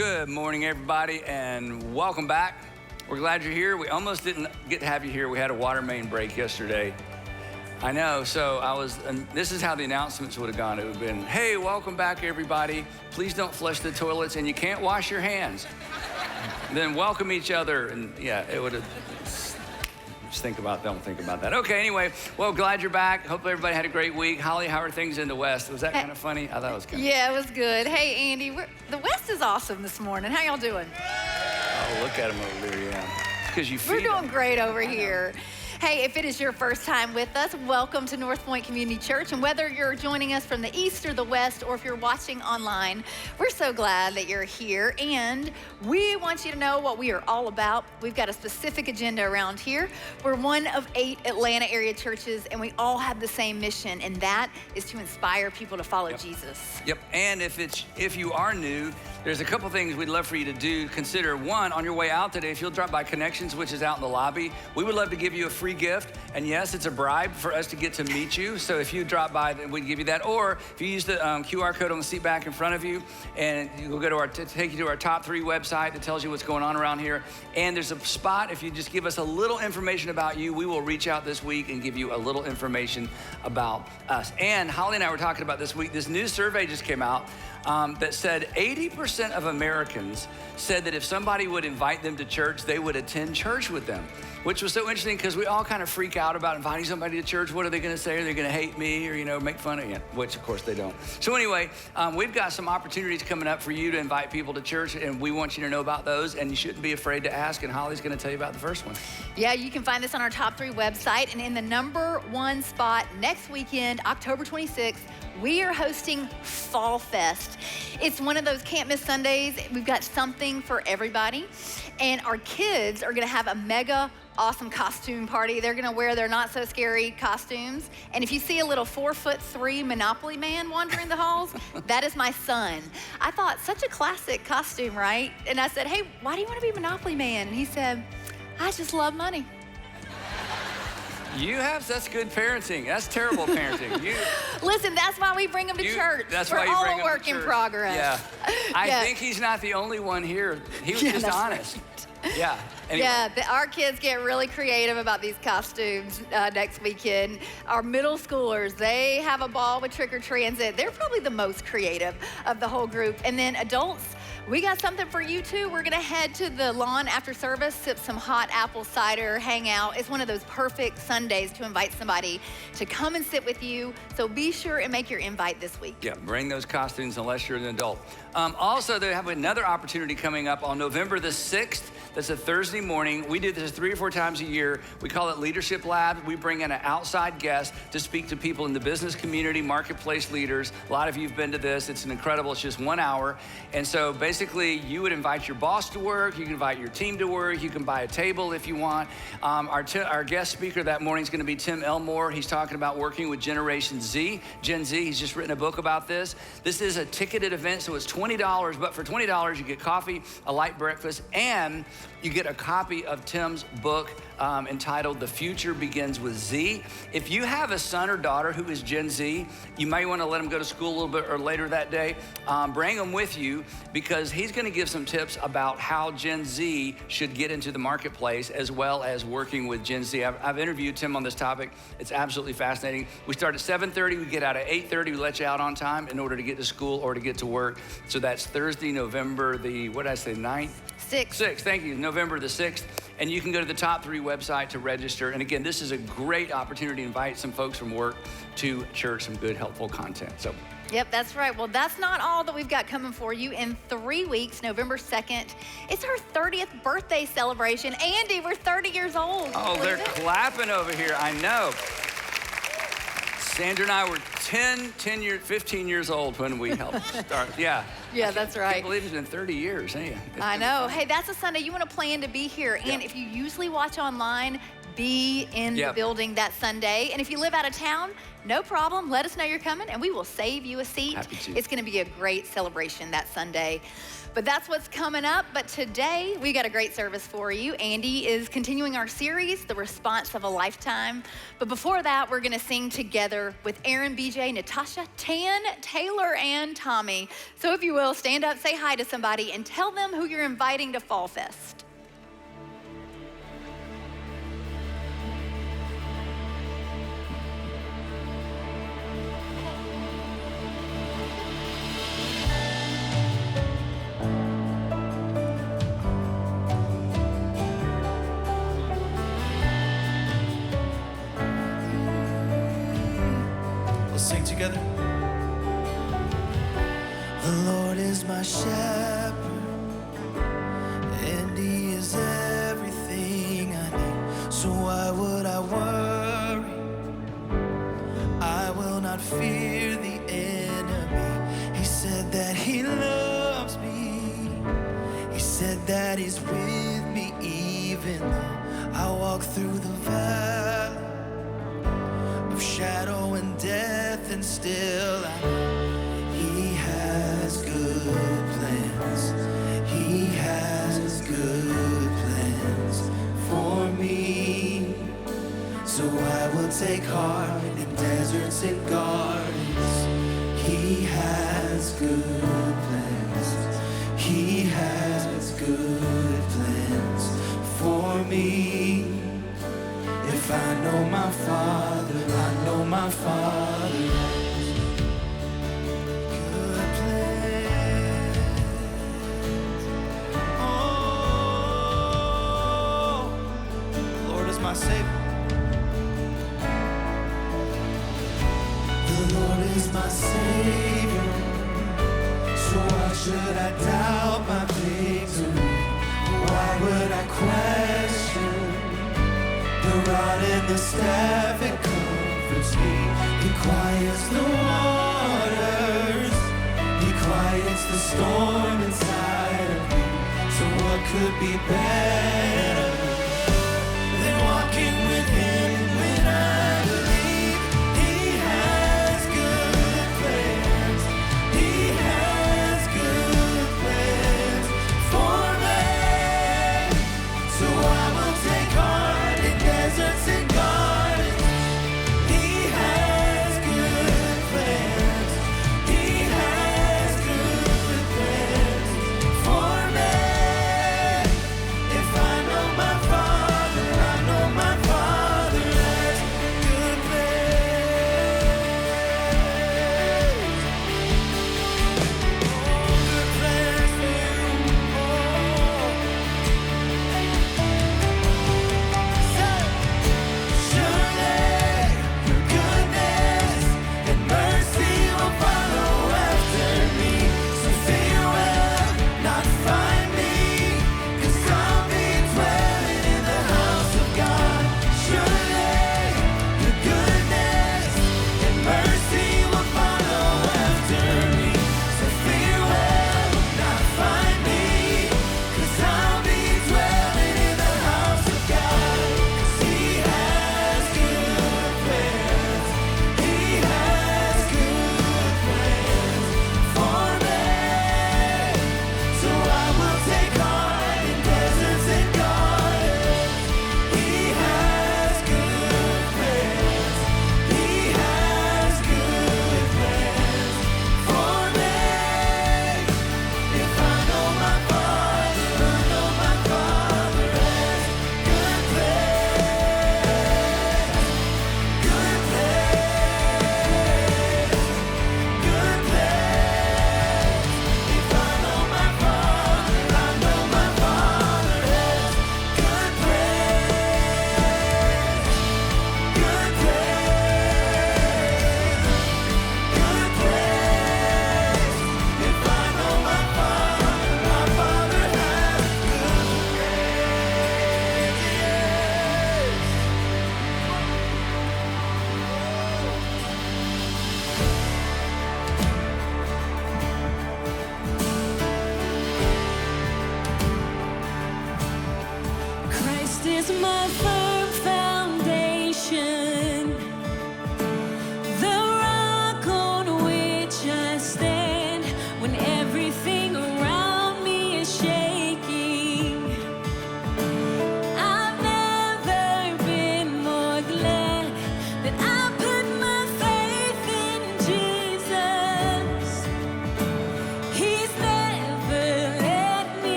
Good morning, everybody, and welcome back. We're glad you're here. We almost didn't get to have you here. We had a water main break yesterday. I know, so this is how the announcements would have gone. It would have been, hey, welcome back, everybody. Please don't flush the toilets, and you can't wash your hands. Then welcome each other, and yeah, it would have, don't think about that. Okay, anyway, well, glad you're back. Hope everybody had a great week. Holly, how are things in the West? Was that kind of funny? I thought it was kind of Yeah, it was good. Hey, Andy, the West is awesome this morning. How y'all doing? Oh, look at him over there, yeah. It's because you feed We're doing them. great over here. Hey, if it is your first time with us, welcome to North Point Community Church. And whether you're joining us from the East or the West, or if you're watching online, we're so glad that you're here. And we want you to know what we are all about. We've got a specific agenda around here. We're one of 8 Atlanta area churches, and we all have the same mission, and that is to inspire people to follow Jesus. Yep, and if you are new, there's a couple things we'd love for you to do. Consider one, on your way out today, if you'll drop by Connections, which is out in the lobby, we would love to give you a free gift. And yes, it's a bribe for us to get to meet you. So if you drop by, then we'd give you that. Or if you use the QR code on the seat back in front of you, and you'll go to take you to our top 3 website that tells you what's going on around here. And there's a spot, if you just give us a little information about you, we will reach out this week and give you a little information about us. And Holly and I were talking about this week, this new survey just came out that said 80% of Americans said that if somebody would invite them to church, they would attend church with them, which was so interesting because we all kind of freak out about inviting somebody to church. What are they going to say? Are they going to hate me or, make fun of you? Which, of course, they don't. So anyway, we've got some opportunities coming up for you to invite people to church, and we want you to know about those, and you shouldn't be afraid to ask, and Holly's going to tell you about the first one. Yeah, you can find this on our top 3 website, and in the #1 spot next weekend, October 26th, we are hosting Fall Fest. It's one of those can't miss Sundays. We've got something for everybody. And our kids are gonna have a mega awesome costume party. They're gonna wear their not so scary costumes. And if you see a little 4'3" Monopoly man wandering the halls, that is my son. I thought, such a classic costume, right? And I said, hey, why do you wanna be Monopoly man? And he said, I just love money. That's good parenting. That's terrible parenting. Listen, that's why we bring him to church. That's We're why you all bring a him work to in church. progress. Yeah. I Yeah. think he's not the only one here. He was just that's honest. right. Yeah. Anyway. Yeah, our kids get really creative about these costumes next weekend. Our middle schoolers, they have a ball with Trick or Transit. They're probably the most creative of the whole group. And then adults, we got something for you too. We're gonna head to the lawn after service, sip some hot apple cider, hang out. It's one of those perfect Sundays to invite somebody to come and sit with you. So be sure and make your invite this week. Yeah, bring those costumes unless you're an adult. Also, they have another opportunity coming up on November the 6th. That's a Thursday morning. We do this 3 or 4 times a year. We call it Leadership Lab. We bring in an outside guest to speak to people in the business community, marketplace leaders. A lot of you have been to this. It's it's just 1 hour. And so basically, you would invite your boss to work. You can invite your team to work. You can buy a table if you want. Our guest speaker that morning is going to be Tim Elmore. He's talking about working with Generation Z, Gen Z. He's just written a book about this. This is a ticketed event, so it's $20, but for $20, you get coffee, a light breakfast, and you get a copy of Tim's book entitled The Future Begins with Z. If you have a son or daughter who is Gen Z, you might want to let them go to school a little bit or later that day. Bring them with you because he's going to give some tips about how Gen Z should get into the marketplace as well as working with Gen Z. I've interviewed Tim on this topic. It's absolutely fascinating. We start at 7:30. We get out at 8:30. We let you out on time in order to get to school or to get to work. So that's Thursday, November the, 9th? 6th, thank you, November the 6th. And you can go to the top 3 website to register. And again, this is a great opportunity to invite some folks from work to church, some good, helpful content. So. Yep, that's right. Well, that's not all that we've got coming for you. In 3 weeks, November 2nd, it's our 30th birthday celebration. Andy, we're 30 years old. Oh, they're clapping over here, I know. Sandra and I were 15 years old when we helped start. Yeah. Yeah, that's right. I can't believe it's been 30 years, ain't it? I know. Hey, that's a Sunday you want to plan to be here. And if you usually watch online, be in the building that Sunday. And if you live out of town, no problem. Let us know you're coming and we will save you a seat. Happy to. It's gonna be a great celebration that Sunday. But that's what's coming up. But today, we got a great service for you. Andy is continuing our series, The Response of a Lifetime. But before that, we're gonna sing together with Aaron, BJ, Natasha, Tan, Taylor, and Tommy. So if you will, stand up, say hi to somebody, and tell them who you're inviting to Fall Fest. Sing together. The Lord is my shepherd, and He is everything I need. So why would I worry? I will not fear the enemy. He said that He loves me. He said that He's with me even though I walk through the valley of shadow and death, and still I know He has good plans. He has good plans for me. So I will take heart in deserts and gardens. He has good plans. He has good plans for me. If I know my Father, I know my Father has good plans. Oh, the Lord is my Savior. The Lord is my Savior. So why should I doubt my victory? Why would I question? The rod and the staff, it comforts me. He quiets the waters. He quiets the storm inside of me. So what could be better than walking with Him when I believe He has good plans. He has good plans for me. So I will take heart in deserts and gardens. He has good plans. He has good plans for me. If I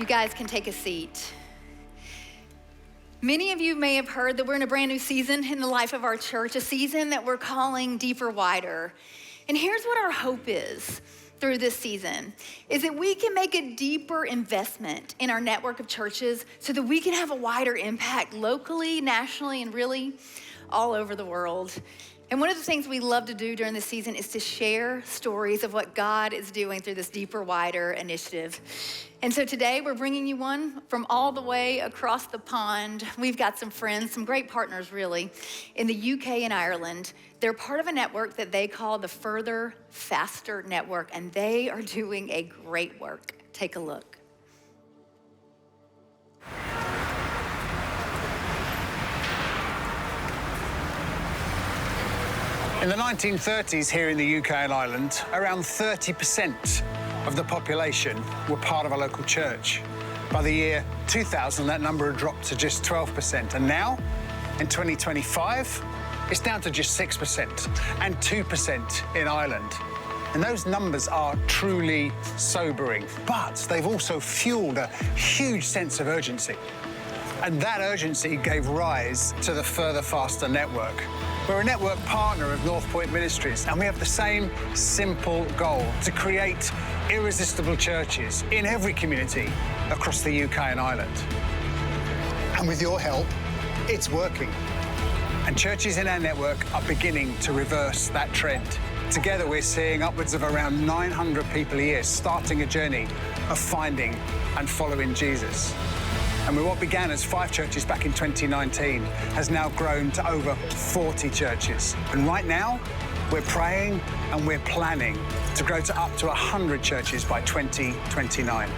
You guys can take a seat. Many of you may have heard that we're in a brand new season in the life of our church, a season that we're calling Deeper, Wider. And here's what our hope is through this season, is that we can make a deeper investment in our network of churches so that we can have a wider impact locally, nationally, and really all over the world. And one of the things we love to do during this season is to share stories of what God is doing through this Deeper, Wider initiative. And so today we're bringing you one from all the way across the pond. We've got some friends, some great partners really, in the UK and Ireland. They're part of a network that they call the Further, Faster Network, and they are doing a great work. Take a look. In the 1930s here in the UK and Ireland, around 30% of the population were part of a local church. By the year 2000, that number had dropped to just 12%. And now, in 2025, it's down to just 6% and 2% in Ireland. And those numbers are truly sobering, but they've also fueled a huge sense of urgency. And that urgency gave rise to the Further, Faster Network. We're a network partner of North Point Ministries, and we have the same simple goal: to create irresistible churches in every community across the UK and Ireland. And with your help, it's working. And churches in our network are beginning to reverse that trend. Together, we're seeing upwards of around 900 people a year starting a journey of finding and following Jesus. And what began as 5 churches back in 2019 has now grown to over 40 churches. And right now, we're praying and we're planning to grow to up to 100 churches by 2029.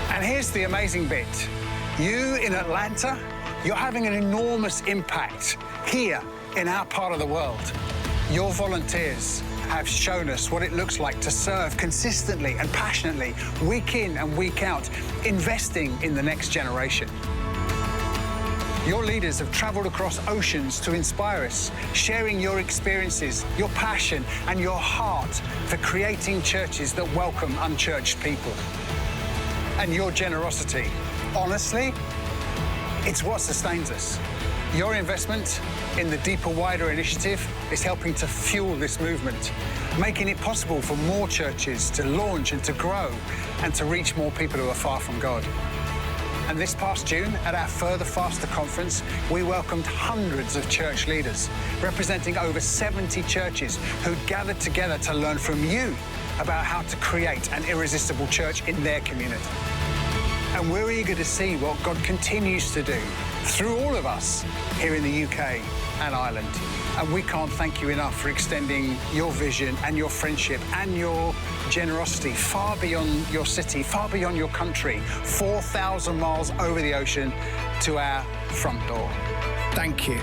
And here's the amazing bit. You in Atlanta, you're having an enormous impact here in our part of the world. Your volunteers have shown us what it looks like to serve consistently and passionately, week in and week out, investing in the next generation. Your leaders have traveled across oceans to inspire us, sharing your experiences, your passion, and your heart for creating churches that welcome unchurched people. And your generosity, honestly, it's what sustains us. Your investment in the Deeper, Wider initiative is helping to fuel this movement, making it possible for more churches to launch and to grow and to reach more people who are far from God. And this past June, at our Further, Faster conference, we welcomed hundreds of church leaders, representing over 70 churches who gathered together to learn from you about how to create an irresistible church in their community. And we're eager to see what God continues to do through all of us here in the UK and Ireland. And we can't thank you enough for extending your vision and your friendship and your generosity far beyond your city, far beyond your country, 4,000 miles over the ocean to our front door. Thank you.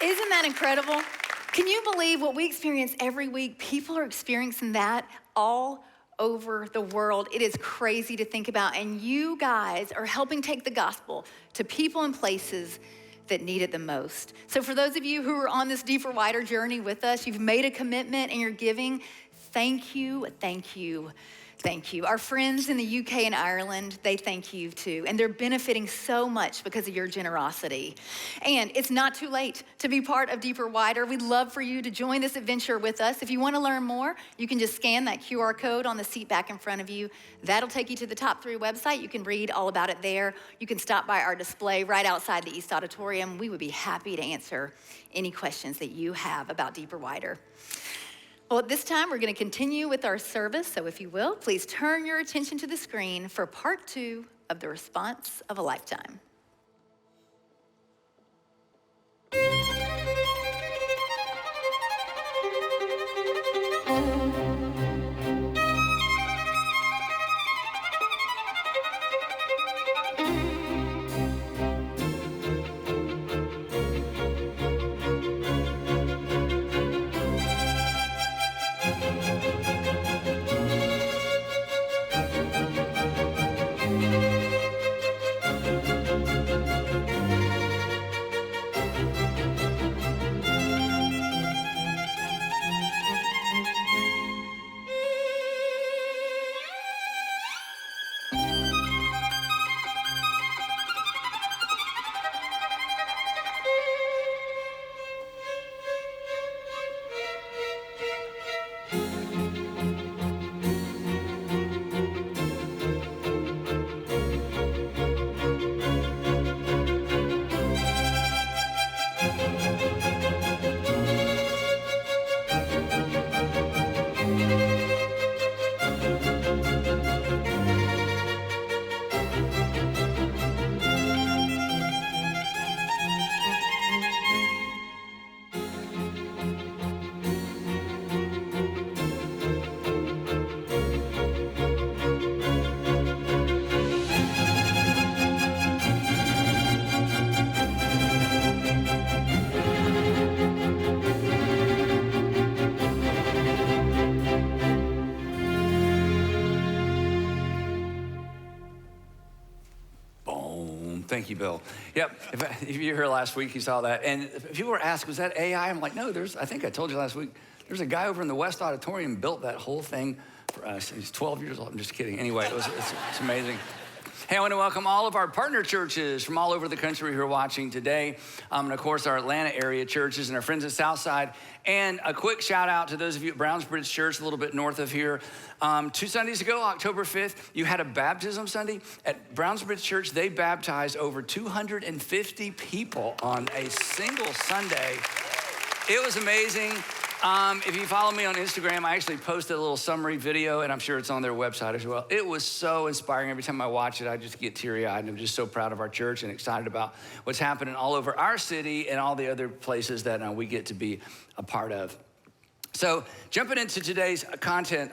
Isn't that incredible? Can you believe what we experience every week? People are experiencing that all over the world. It is crazy to think about. And you guys are helping take the gospel to people and places that need it the most. So for those of you who are on this Deeper, Wider journey with us, you've made a commitment and you're giving, thank you, thank you. Thank you. Our friends in the UK and Ireland, they thank you too. And they're benefiting so much because of your generosity. And it's not too late to be part of Deeper, Wider. We'd love for you to join this adventure with us. If you want to learn more, you can just scan that QR code on the seat back in front of you. That'll take you to the Top 3 website. You can read all about it there. You can stop by our display right outside the East Auditorium. We would be happy to answer any questions that you have about Deeper, Wider. Well, at this time, we're going to continue with our service. So if you will, please turn your attention to the screen for part 2 of the Response of a Lifetime. Thank you, Bill. Yep, if you were here last week, you saw that. And people were asking, was that AI? I'm like, no, I think I told you last week, there's a guy over in the West Auditorium built that whole thing for us. He's 12 years old. I'm just kidding. Anyway, it's amazing. Hey, I want to welcome all of our partner churches from all over the country who are watching today. And of course, our Atlanta area churches and our friends at Southside. And a quick shout out to those of you at Brownsbridge Church, a little bit north of here. 2 Sundays ago, October 5th, you had a baptism Sunday. At Brownsbridge Church, they baptized over 250 people on a single Sunday. It was amazing. If you follow me on Instagram, I actually posted a little summary video, and I'm sure it's on their website as well. It was so inspiring. Every time I watch it, I just get teary-eyed, and I'm just so proud of our church and excited about what's happening all over our city and all the other places that we get to be a part of. So jumping into today's content,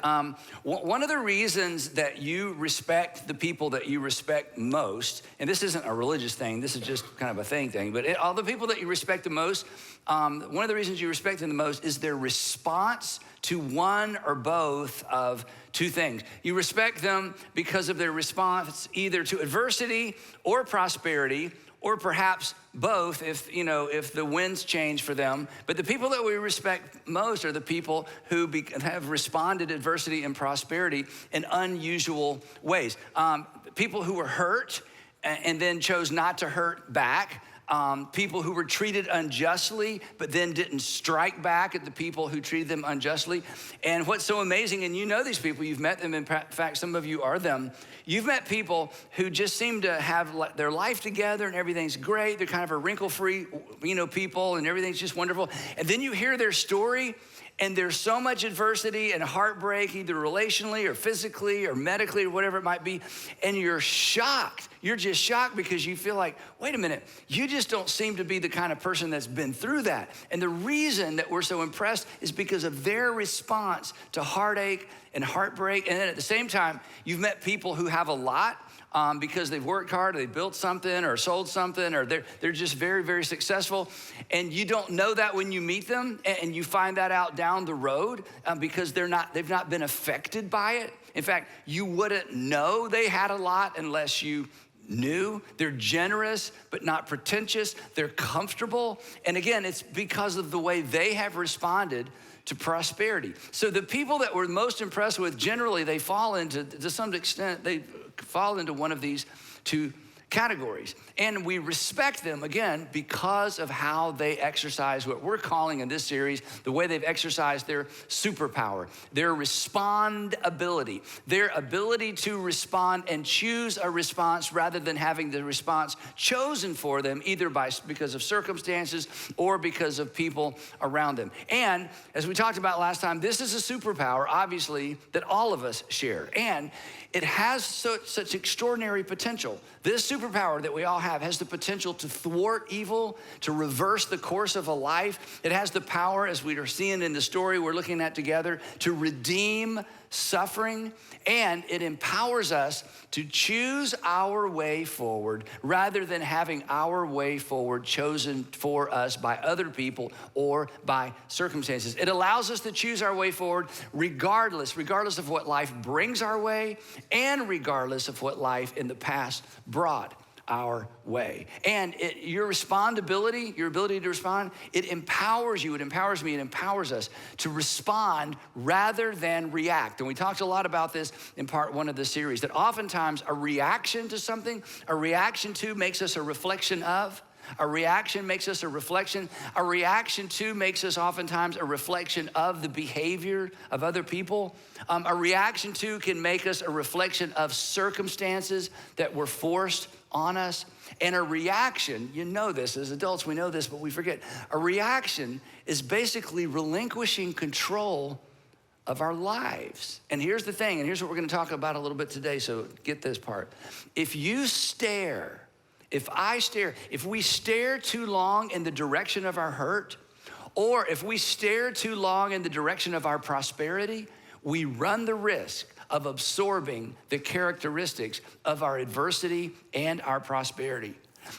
one of the reasons that you respect the people that you respect most, and this isn't a religious thing, this is just kind of a thing, but all the people that you respect the most, one of the reasons you respect them the most is their response to one or both of two things. You respect them because of their response either to adversity or prosperity, or perhaps both if the winds change for them. But the people that we respect most are the people who have responded to adversity and prosperity in unusual ways. People who were hurt and then chose not to hurt back. People who were treated unjustly, but then didn't strike back at the people who treated them unjustly. And what's so amazing, and you know these people, you've met them, in fact, some of you are them. You've met people who just seem to have their life together and everything's great. They're kind of a wrinkle-free, people, and everything's just wonderful. And then you hear their story, and there's so much adversity and heartbreak, either relationally or physically or medically or whatever it might be, and you're shocked. You're just shocked because you feel like, wait a minute, you just don't seem to be the kind of person that's been through that. And the reason that we're so impressed is because of their response to heartache and heartbreak. And then at the same time, you've met people who have a lot, because they've worked hard, or they built something or sold something, or they're just very, very successful. And you don't know that when you meet them, and you find that out down the road because they've not been affected by it. In fact, you wouldn't know they had a lot unless you knew. They're generous, but not pretentious. They're comfortable. And again, it's because of the way they have responded to prosperity. So the people that we're most impressed with, generally, they fall into, to some extent, they fall into one of these two categories. And we respect them, again, because of how they exercise what we're calling in this series, the way they've exercised their superpower, their respondability, their ability to respond and choose a response rather than having the response chosen for them, either because of circumstances or because of people around them. And as we talked about last time, this is a superpower, obviously, that all of us share. And it has such extraordinary potential. This superpower that we all have has the potential to thwart evil, to reverse the course of a life. It has the power, as we are seeing in the story we're looking at together, to redeem suffering, and it empowers us to choose our way forward rather than having our way forward chosen for us by other people or by circumstances. It allows us to choose our way forward regardless of what life brings our way and regardless of what life in the past brought our way. And your respondability, your ability to respond, it empowers you, it empowers me, it empowers us to respond rather than react. And we talked a lot about this in part one of the series, that oftentimes a reaction to something, a reaction to makes us a reflection of. A reaction makes us a reflection. A reaction to makes us oftentimes a reflection of the behavior of other people. A reaction to can make us a reflection of circumstances that were forced on us. And a reaction, you know this, as adults we know this, but we forget. A reaction is basically relinquishing control of our lives. And here's the thing, and here's what we're gonna talk about a little bit today, so get this part. If we stare too long in the direction of our hurt, or if we stare too long in the direction of our prosperity, we run the risk of absorbing the characteristics of our adversity and our prosperity.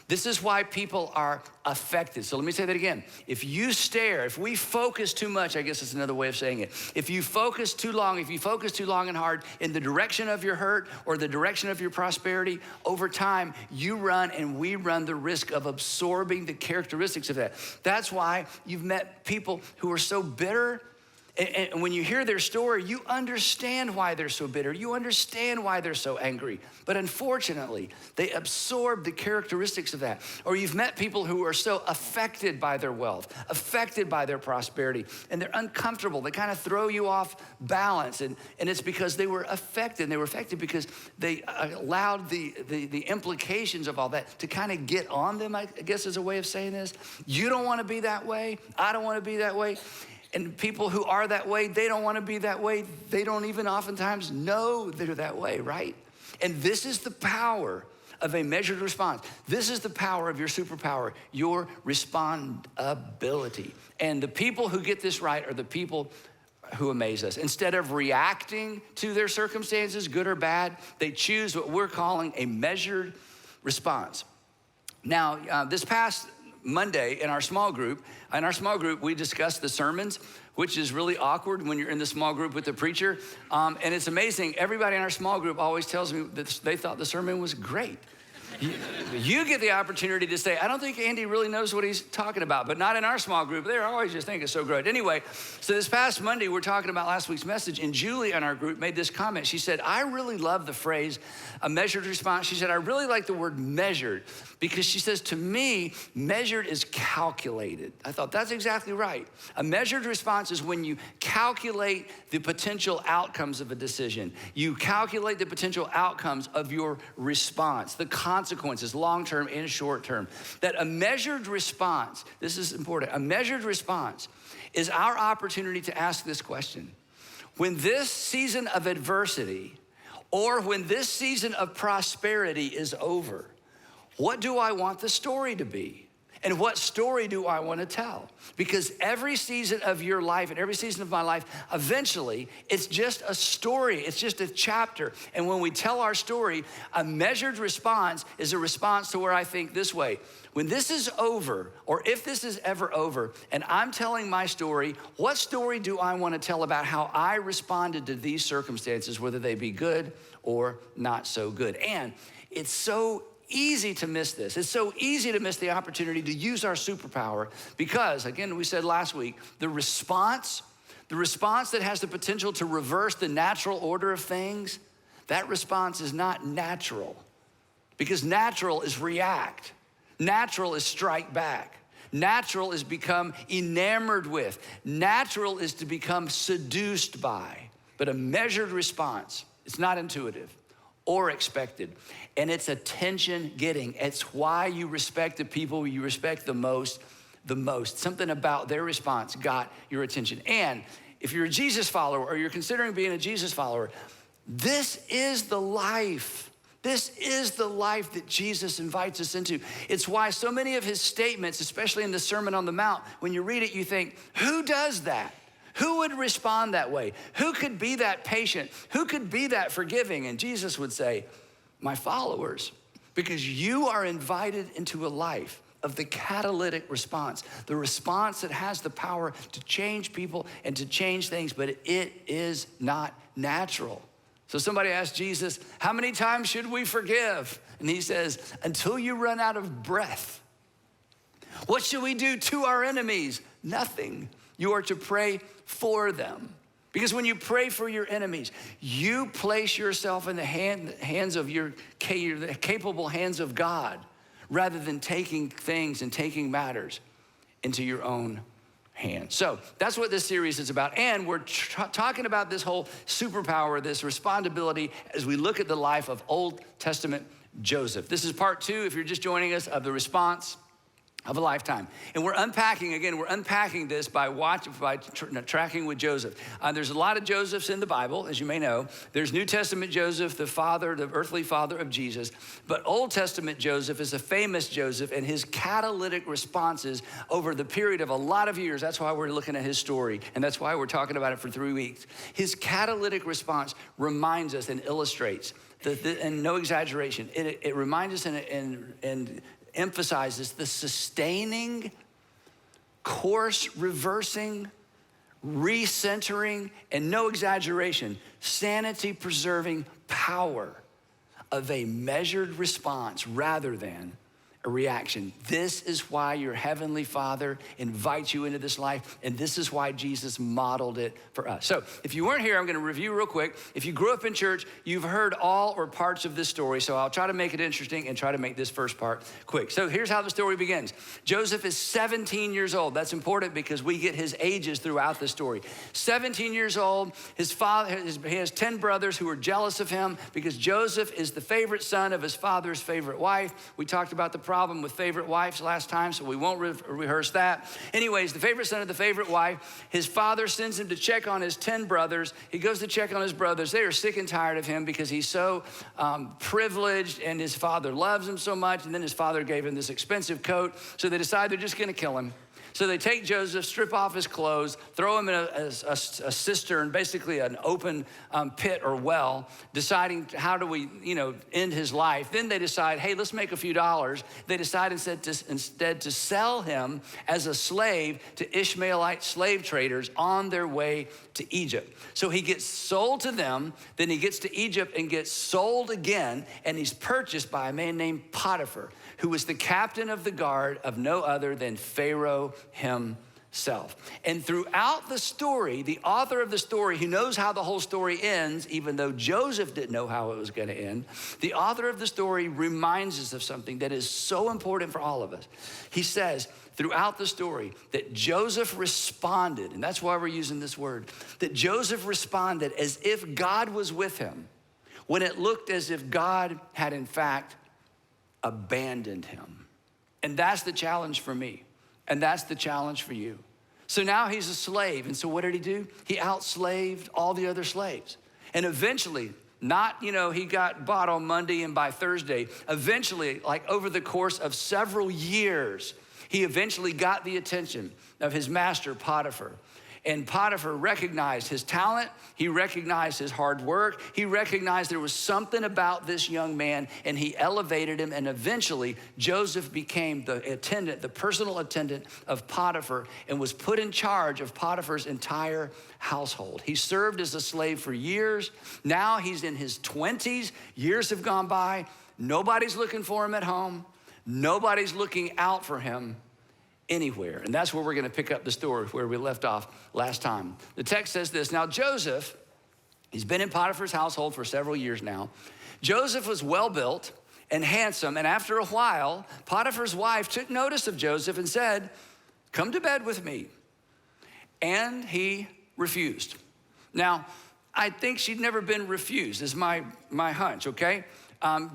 This is why people are affected. So let me say that again. If you stare, if we focus too much, I guess it's another way of saying it. If you focus too long and hard in the direction of your hurt or the direction of your prosperity, over time, you run and we run the risk of absorbing the characteristics of that. That's why you've met people who are so bitter. And when you hear their story, you understand why they're so bitter. You understand why they're so angry. But unfortunately, they absorb the characteristics of that. Or you've met people who are so affected by their wealth, affected by their prosperity, and they're uncomfortable. They kind of throw you off balance. And it's because they were affected. And they were affected because they allowed the implications of all that to kind of get on them, I guess is a way of saying this. You don't want to be that way. I don't want to be that way. And people who are that way, they don't want to be that way. They don't even oftentimes know they're that way, right? And this is the power of a measured response. This is the power of your superpower, your respondability. And the people who get this right are the people who amaze us. Instead of reacting to their circumstances, good or bad, they choose what we're calling a measured response. Now, this past Monday in our small group, we discussed the sermons, which is really awkward when you're in the small group with the preacher. And it's amazing. Everybody in our small group always tells me that they thought the sermon was great. You get the opportunity to say, I don't think Andy really knows what he's talking about, but not in our small group. They always just think it's so great. Anyway, so this past Monday, we're talking about last week's message, and Julie in our group made this comment. She said, I really love the phrase, a measured response. She said, I really like the word measured, because she says, to me, measured is calculated. I thought, that's exactly right. A measured response is when you calculate the potential outcomes of a decision. You calculate the potential outcomes of your response, the consequences, long-term and short-term. That a measured response, this is important, a measured response is our opportunity to ask this question. When this season of adversity or when this season of prosperity is over, what do I want the story to be? And what story do I want to tell? Because every season of your life and every season of my life, eventually, it's just a story. It's just a chapter. And when we tell our story, a measured response is a response to where I think this way. When this is over, or if this is ever over, and I'm telling my story, what story do I want to tell about how I responded to these circumstances, whether they be good or not so good? And it's so easy to miss this. It's so easy to miss the opportunity to use our superpower because, again, we said last week, the response that has the potential to reverse the natural order of things, that response is not natural, because natural is react. Natural is strike back. Natural is become enamored with. Natural is to become seduced by. But a measured response, it's not intuitive or expected. And it's attention getting. It's why you respect the people you respect the most. Something about their response got your attention. And if you're a Jesus follower or you're considering being a Jesus follower, this is the life. This is the life that Jesus invites us into. It's why so many of his statements, especially in the Sermon on the Mount, when you read it, you think, who does that? Who would respond that way? Who could be that patient? Who could be that forgiving? And Jesus would say, my followers, because you are invited into a life of the catalytic response, the response that has the power to change people and to change things, but it is not natural. So somebody asked Jesus, how many times should we forgive? And he says, until you run out of breath. What should we do to our enemies? Nothing. You are to pray for them. Because when you pray for your enemies, you place yourself in the hands of the capable hands of God, rather than taking things and taking matters into your own hands. So that's what this series is about. And we're talking about this whole superpower, this responsibility, as we look at the life of Old Testament Joseph. This is part 2, if you're just joining us, of the response of a lifetime. And we're unpacking this by tracking with Joseph. There's a lot of Josephs in the Bible, as you may know. There's New Testament Joseph, the earthly father of Jesus. But Old Testament Joseph is a famous Joseph, and his catalytic responses over the period of a lot of years, that's why we're looking at his story, and that's why we're talking about it for 3 weeks. His catalytic response reminds us and illustrates, and no exaggeration, it reminds us and emphasizes the sustaining, course reversing, recentering, and no exaggeration, sanity preserving power of a measured response rather than a reaction. This is why your heavenly Father invites you into this life, and this is why Jesus modeled it for us. So if you weren't here, I'm gonna review real quick. If you grew up in church, you've heard all or parts of this story, so I'll try to make it interesting and try to make this first part quick. So here's how the story begins. Joseph is 17 years old. That's important because we get his ages throughout the story. 17 years old, his father, he has 10 brothers who are jealous of him because Joseph is the favorite son of his father's favorite wife. We talked about the problem with favorite wives last time, so we won't rehearse that. Anyways, the favorite son of the favorite wife, his father sends him to check on his 10 brothers. He goes to check on his brothers. They are sick and tired of him because he's so privileged and his father loves him so much. And then his father gave him this expensive coat. So they decide they're just gonna kill him. So they take Joseph, strip off his clothes, throw him in a cistern, basically an open pit or well, deciding how do we, end his life. Then they decide, hey, let's make a few dollars. They decide instead to sell him as a slave to Ishmaelite slave traders on their way to Egypt. So he gets sold to them, then he gets to Egypt and gets sold again, and he's purchased by a man named Potiphar, who was the captain of the guard of no other than Pharaoh himself. And throughout the story, the author of the story, who knows how the whole story ends, even though Joseph didn't know how it was gonna end, the author of the story reminds us of something that is so important for all of us. He says throughout the story that Joseph responded, and that's why we're using this word, that Joseph responded as if God was with him when it looked as if God had in fact abandoned him. And that's the challenge for me. And that's the challenge for you. So now he's a slave. And so what did he do? He outslaved all the other slaves. And eventually, he got bought on Monday and by Thursday, eventually, like over the course of several years, he eventually got the attention of his master, Potiphar. And Potiphar recognized his talent. He recognized his hard work. He recognized there was something about this young man, and he elevated him. And eventually, Joseph became the personal attendant of Potiphar, and was put in charge of Potiphar's entire household. He served as a slave for years. Now he's in his 20s. Years have gone by. Nobody's looking for him at home. Nobody's looking out for him anywhere. And that's where we're gonna pick up the story where we left off last time. The text says this: now Joseph, he's been in Potiphar's household for several years now. Joseph was well-built and handsome, and after a while, Potiphar's wife took notice of Joseph and said, come to bed with me. And he refused. Now, I think she'd never been refused, is my hunch, okay?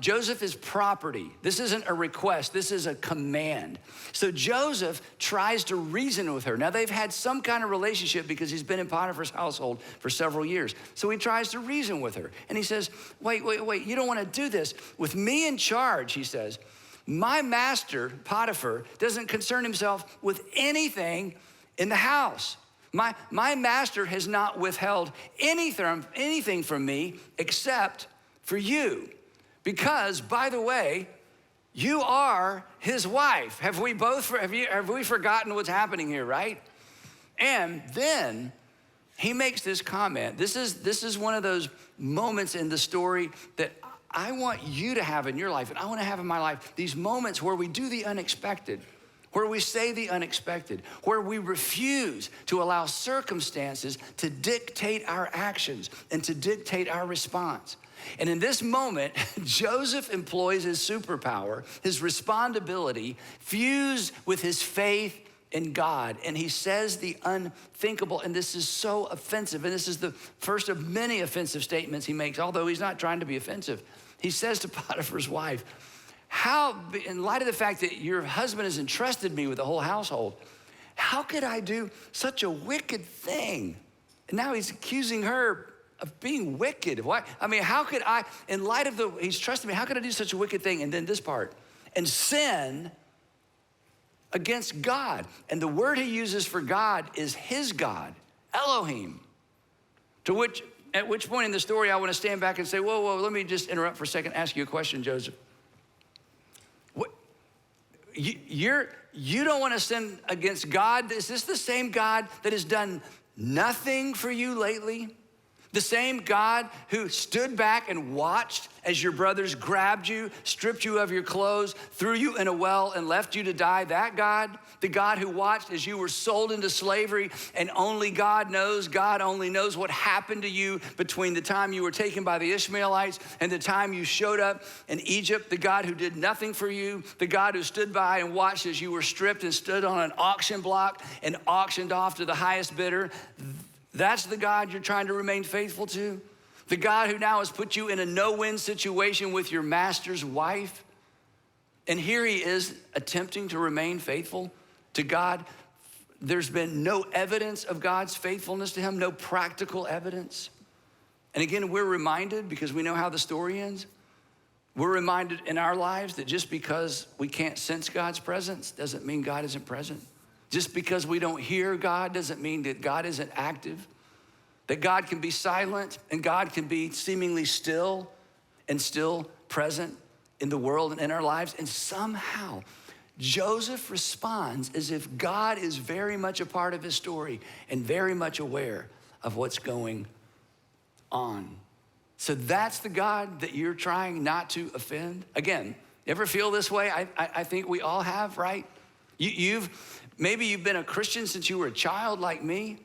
Joseph is property. This isn't a request, this is a command. So Joseph tries to reason with her. Now they've had some kind of relationship because he's been in Potiphar's household for several years. So he tries to reason with her. And he says, wait, you don't want to do this. With me in charge, he says, my master, Potiphar, doesn't concern himself with anything in the house. My master has not withheld anything from me except for you. Because, by the way, you are his wife. Have we forgotten what's happening here, right? And then he makes this comment. This is one of those moments in the story that I want you to have in your life, and I want to have in my life. These moments where we do the unexpected, where we say the unexpected, where we refuse to allow circumstances to dictate our actions and to dictate our response. And in this moment, Joseph employs his superpower, his respondability, fused with his faith in God. And he says the unthinkable, and this is so offensive. And this is the first of many offensive statements he makes, although he's not trying to be offensive. He says to Potiphar's wife, how, in light of the fact that your husband has entrusted me with the whole household, how could I do such a wicked thing? And now he's accusing her of being wicked. Why? I mean, how could I, in light of he's trusted me, how could I do such a wicked thing? And then this part, and sin against God. And the word he uses for God is his God, Elohim. At which point in the story, I want to stand back and say, whoa, let me just interrupt for a second, ask you a question, Joseph. You don't want to sin against God. Is this the same God that has done nothing for you lately? The same God who stood back and watched as your brothers grabbed you, stripped you of your clothes, threw you in a well and left you to die? That God, the God who watched as you were sold into slavery, and only God only knows what happened to you between the time you were taken by the Ishmaelites and the time you showed up in Egypt. The God who did nothing for you, the God who stood by and watched as you were stripped and stood on an auction block and auctioned off to the highest bidder. That's the God you're trying to remain faithful to? The God who now has put you in a no-win situation with your master's wife? And here he is attempting to remain faithful to God. There's been no evidence of God's faithfulness to him, no practical evidence. And again, we're reminded, because we know how the story ends, we're reminded in our lives that just because we can't sense God's presence doesn't mean God isn't present. Just because we don't hear God doesn't mean that God isn't active. That God can be silent and God can be seemingly still and still present in the world and in our lives. And somehow Joseph responds as if God is very much a part of his story and very much aware of what's going on. So that's the God that you're trying not to offend. Again, ever feel this way? I think we all have, right? Maybe you've been a Christian since you were a child like me.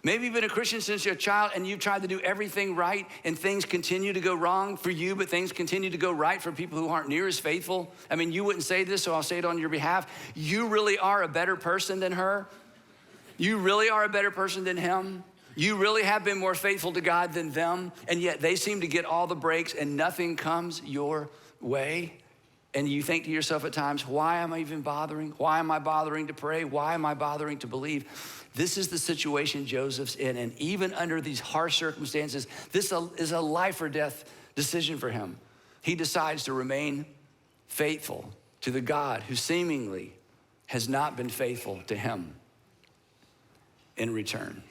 Maybe you've been a Christian since you're a child and you've tried to do everything right and things continue to go wrong for you, but things continue to go right for people who aren't near as faithful. I mean, you wouldn't say this, so I'll say it on your behalf. You really are a better person than her. You really are a better person than him. You really have been more faithful to God than them, and yet they seem to get all the breaks and nothing comes your way. And you think to yourself at times, why am I even bothering? Why am I bothering to pray? Why am I bothering to believe? This is the situation Joseph's in. And even under these harsh circumstances, this is a life or death decision for him. He decides to remain faithful to the God who seemingly has not been faithful to him in return.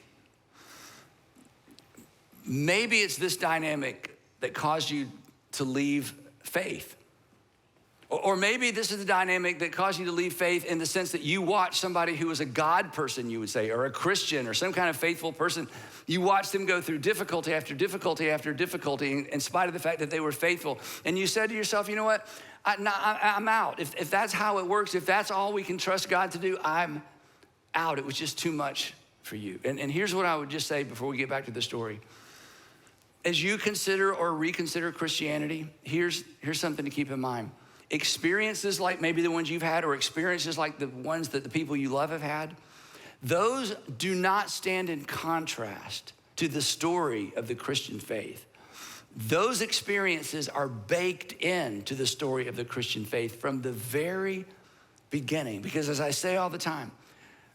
Maybe it's this dynamic that caused you to leave faith. Or maybe this is the dynamic that caused you to leave faith in the sense that you watched somebody who was a God person, you would say, or a Christian or some kind of faithful person. You watched them go through difficulty after difficulty after difficulty in spite of the fact that they were faithful. And you said to yourself, you know what, I'm out. If that's how it works, if that's all we can trust God to do, I'm out. It was just too much for you. And here's what I would just say before we get back to the story. As you consider or reconsider Christianity, here's something to keep in mind. Experiences like maybe the ones you've had, or experiences like the ones that the people you love have had, those do not stand in contrast to the story of the Christian faith. Those experiences are baked into the story of the Christian faith from the very beginning. Because as I say all the time,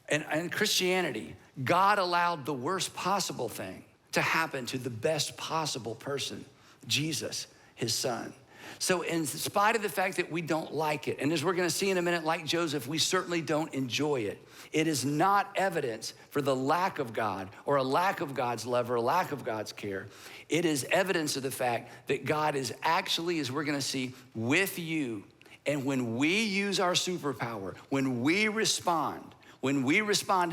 in Christianity, God allowed the worst possible thing to happen to the best possible person, Jesus, his son. So in spite of the fact that we don't like it, and as we're gonna see in a minute, like Joseph, we certainly don't enjoy it. It is not evidence for the lack of God or a lack of God's love or a lack of God's care. It is evidence of the fact that God is actually, as we're gonna see, with you. And when we use our superpower, when we respond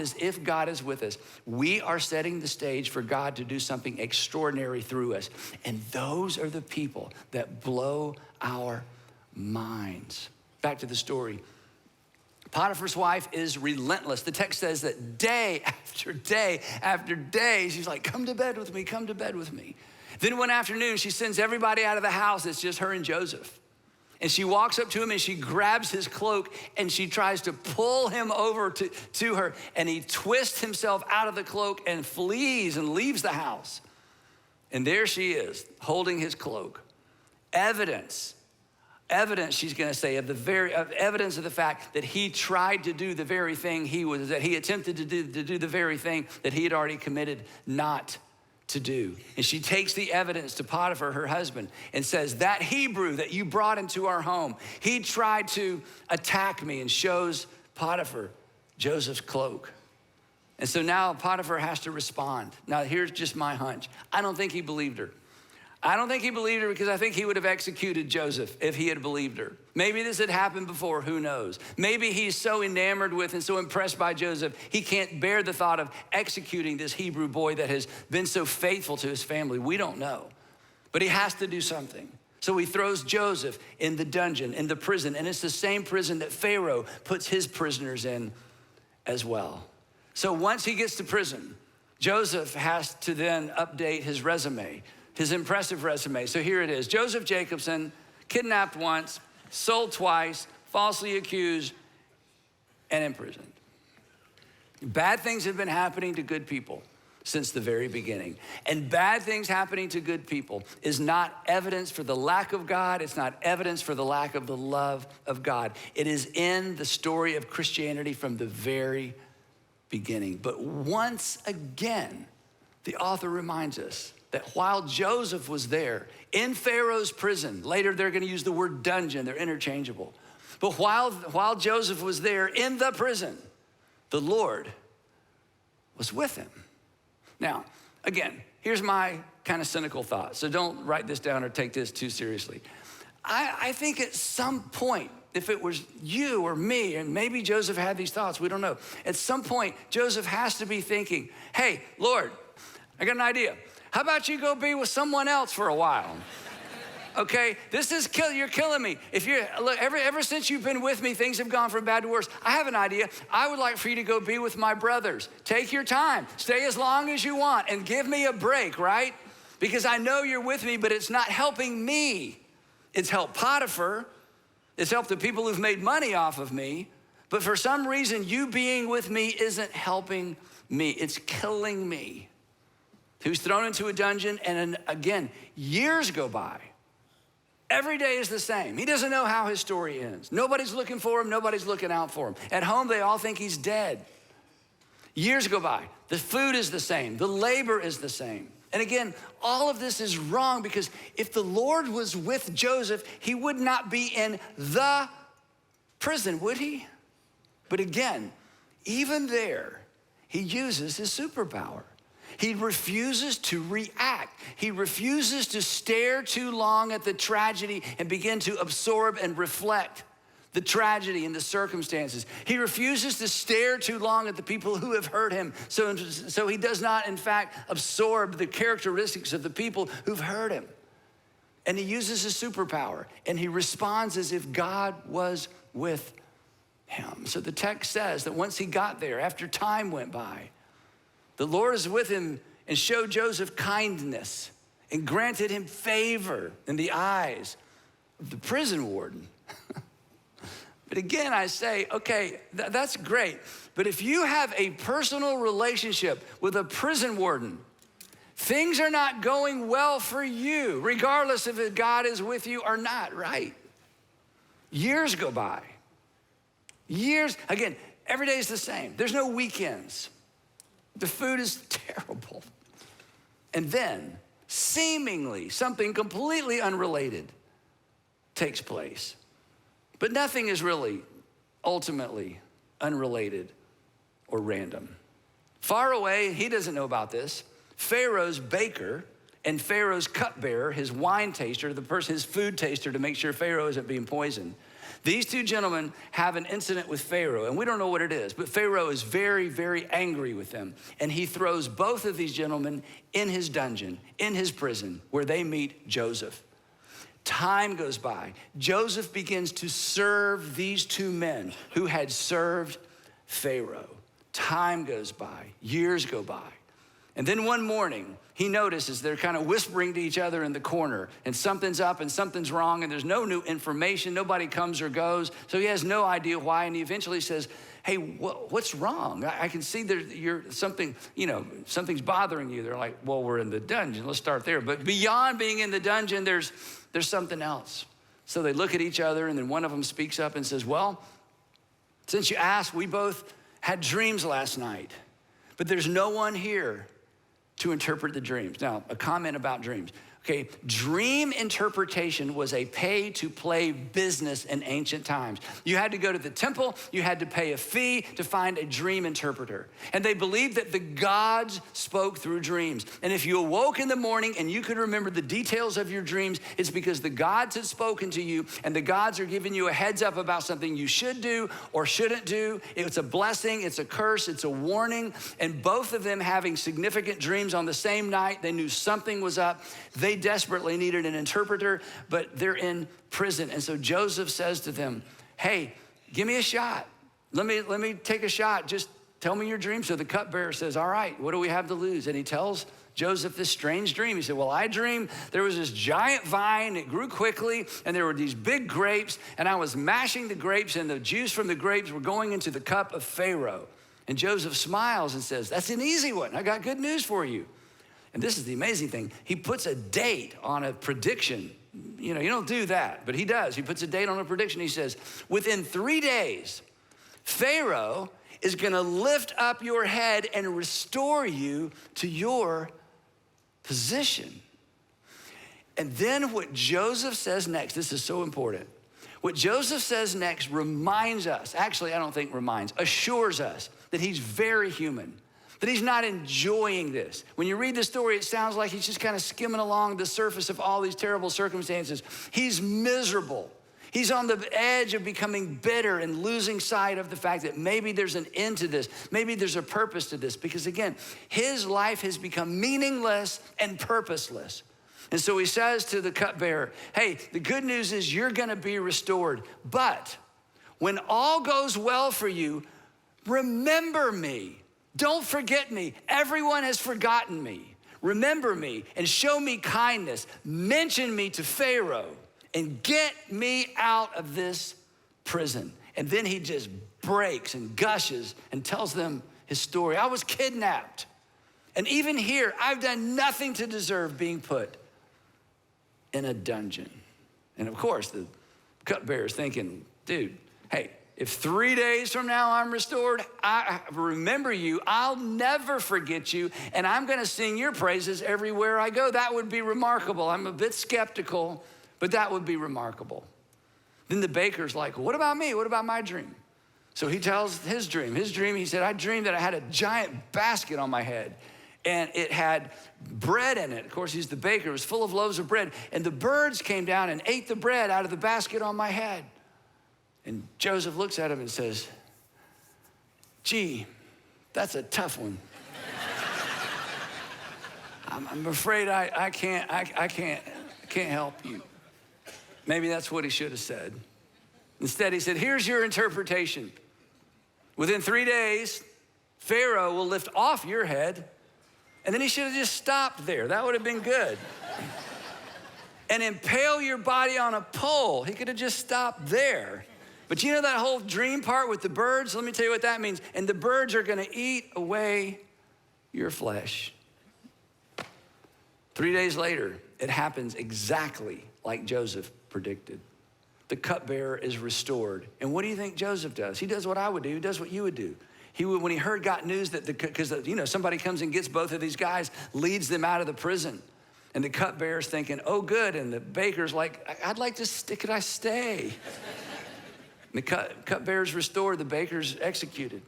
as if God is with us, we are setting the stage for God to do something extraordinary through us. And those are the people that blow our minds. Back to the story. Potiphar's wife is relentless. The text says that day after day after day, she's like, come to bed with me, come to bed with me. Then one afternoon, she sends everybody out of the house. It's just her and Joseph. And she walks up to him and she grabs his cloak and she tries to pull him over to her. And he twists himself out of the cloak and flees and leaves the house. And there she is, holding his cloak. Evidence, she's gonna say, of evidence of the fact that he tried to do the very thing that he attempted to do the very thing that he had already committed not to do. And she takes the evidence to Potiphar, her husband, and says, that Hebrew that you brought into our home, he tried to attack me, and shows Potiphar Joseph's cloak. And so now Potiphar has to respond. Now here's just my hunch. I don't think he believed her. I don't think he believed her because I think he would have executed Joseph if he had believed her. Maybe this had happened before, who knows? Maybe he's so enamored with and so impressed by Joseph, he can't bear the thought of executing this Hebrew boy that has been so faithful to his family. We don't know, but he has to do something. So he throws Joseph in the dungeon, in the prison, and it's the same prison that Pharaoh puts his prisoners in as well. So once he gets to prison, Joseph has to then update his resume, his impressive resume. So here it is. Joseph Jacobson, kidnapped once, sold twice, falsely accused, and imprisoned. Bad things have been happening to good people since the very beginning. And bad things happening to good people is not evidence for the lack of God. It's not evidence for the lack of the love of God. It is in the story of Christianity from the very beginning. But once again, the author reminds us that while Joseph was there in Pharaoh's prison, later they're gonna use the word dungeon, they're interchangeable. But while Joseph was there in the prison, the Lord was with him. Now, again, here's my kind of cynical thought, so don't write this down or take this too seriously. I think at some point, if it was you or me, and maybe Joseph had these thoughts, we don't know. At some point, Joseph has to be thinking, hey, Lord, I got an idea. How about you go be with someone else for a while? Okay, you're killing me. Look, ever since you've been with me, things have gone from bad to worse. I have an idea. I would like for you to go be with my brothers. Take your time, stay as long as you want, and give me a break, right? Because I know you're with me, but it's not helping me. It's helped Potiphar. It's helped the people who've made money off of me. But for some reason, you being with me isn't helping me. It's killing me. He was thrown into a dungeon, and again, years go by. Every day is the same. He doesn't know how his story ends. Nobody's looking for him. Nobody's looking out for him. At home, they all think he's dead. Years go by. The food is the same. The labor is the same. And again, all of this is wrong because if the Lord was with Joseph, he would not be in the prison, would he? But again, even there, he uses his superpower. He refuses to react. He refuses to stare too long at the tragedy and begin to absorb and reflect the tragedy and the circumstances. He refuses to stare too long at the people who have hurt him. So he does not, in fact, absorb the characteristics of the people who've hurt him. And he uses his superpower and he responds as if God was with him. So the text says that once he got there, after time went by, the Lord is with him and showed Joseph kindness and granted him favor in the eyes of the prison warden. But again, I say, okay, that's great. But if you have a personal relationship with a prison warden, things are not going well for you, regardless if God is with you or not, right? Years go by. Years, again, every day is the same. There's no weekends. The food is terrible. And then, seemingly, something completely unrelated takes place. But nothing is really ultimately unrelated or random. Far away, he doesn't know about this, Pharaoh's baker and Pharaoh's cupbearer, his wine taster, his food taster to make sure Pharaoh isn't being poisoned. These two gentlemen have an incident with Pharaoh, and we don't know what it is, but Pharaoh is very, very angry with them. And he throws both of these gentlemen in his dungeon, in his prison, where they meet Joseph. Time goes by. Joseph begins to serve these two men who had served Pharaoh. Time goes by, years go by. And then one morning, he notices they're kind of whispering to each other in the corner, and something's up and something's wrong, and there's no new information. Nobody comes or goes, so he has no idea why. And he eventually says, "Hey, what's wrong? I can see something's bothering you." They're like, "Well, we're in the dungeon. Let's start there." But beyond being in the dungeon, there's something else. So they look at each other, and then one of them speaks up and says, "Well, since you asked, we both had dreams last night, but there's no one here to interpret the dreams." Now, a comment about dreams. Okay, dream interpretation was a pay-to-play business in ancient times. You had to go to the temple, you had to pay a fee to find a dream interpreter. And they believed that the gods spoke through dreams. And if you awoke in the morning and you could remember the details of your dreams, it's because the gods had spoken to you and the gods are giving you a heads up about something you should do or shouldn't do. It's a blessing, it's a curse, it's a warning. And both of them having significant dreams on the same night, they knew something was up. They desperately needed an interpreter, but they're in prison. And so Joseph says to them, hey, give me a shot. Let me take a shot. Just tell me your dream. So the cupbearer says, all right, what do we have to lose? And he tells Joseph this strange dream. He said, well, I dreamed there was this giant vine. It grew quickly, and there were these big grapes, and I was mashing the grapes, and the juice from the grapes were going into the cup of Pharaoh. And Joseph smiles and says, that's an easy one. I got good news for you. And this is the amazing thing. He puts a date on a prediction. You know, you don't do that, but he does. He puts a date on a prediction. He says, within 3 days, Pharaoh is gonna lift up your head and restore you to your position. And then what Joseph says next, this is so important. What Joseph says next reminds us, actually I don't think reminds, assures us that he's very human, that he's not enjoying this. When you read the story, it sounds like he's just kind of skimming along the surface of all these terrible circumstances. He's miserable. He's on the edge of becoming bitter and losing sight of the fact that maybe there's an end to this. Maybe there's a purpose to this. Because again, his life has become meaningless and purposeless. And so he says to the cupbearer, hey, the good news is you're gonna be restored. But when all goes well for you, remember me. Don't forget me. Everyone has forgotten me. Remember me and show me kindness. Mention me to Pharaoh and get me out of this prison. And then he just breaks and gushes and tells them his story. I was kidnapped. And even here, I've done nothing to deserve being put in a dungeon. And of course, the cupbearer's thinking, dude, hey, if 3 days from now I'm restored, I remember you, I'll never forget you, and I'm gonna sing your praises everywhere I go. That would be remarkable. I'm a bit skeptical, but that would be remarkable. Then the baker's like, what about me? What about my dream? So he tells his dream. His dream, he said, I dreamed that I had a giant basket on my head, and it had bread in it. Of course, he's the baker. It was full of loaves of bread, and the birds came down and ate the bread out of the basket on my head. And Joseph looks at him and says, gee, that's a tough one. I'm afraid I can't help you. Maybe that's what he should have said. Instead, he said, here's your interpretation. Within 3 days, Pharaoh will lift off your head, and then he should have just stopped there. That would have been good. And impale your body on a pole. He could have just stopped there. But you know that whole dream part with the birds? Let me tell you what that means. And the birds are gonna eat away your flesh. 3 days later, it happens exactly like Joseph predicted. The cupbearer is restored. And what do you think Joseph does? He does what I would do. He does what you would do. He would, when he got news that because somebody comes and gets both of these guys, leads them out of the prison. And the cupbearer's thinking, oh good. And the baker's like, I'd like to, could I stay? The cupbearer's restored, the baker's executed.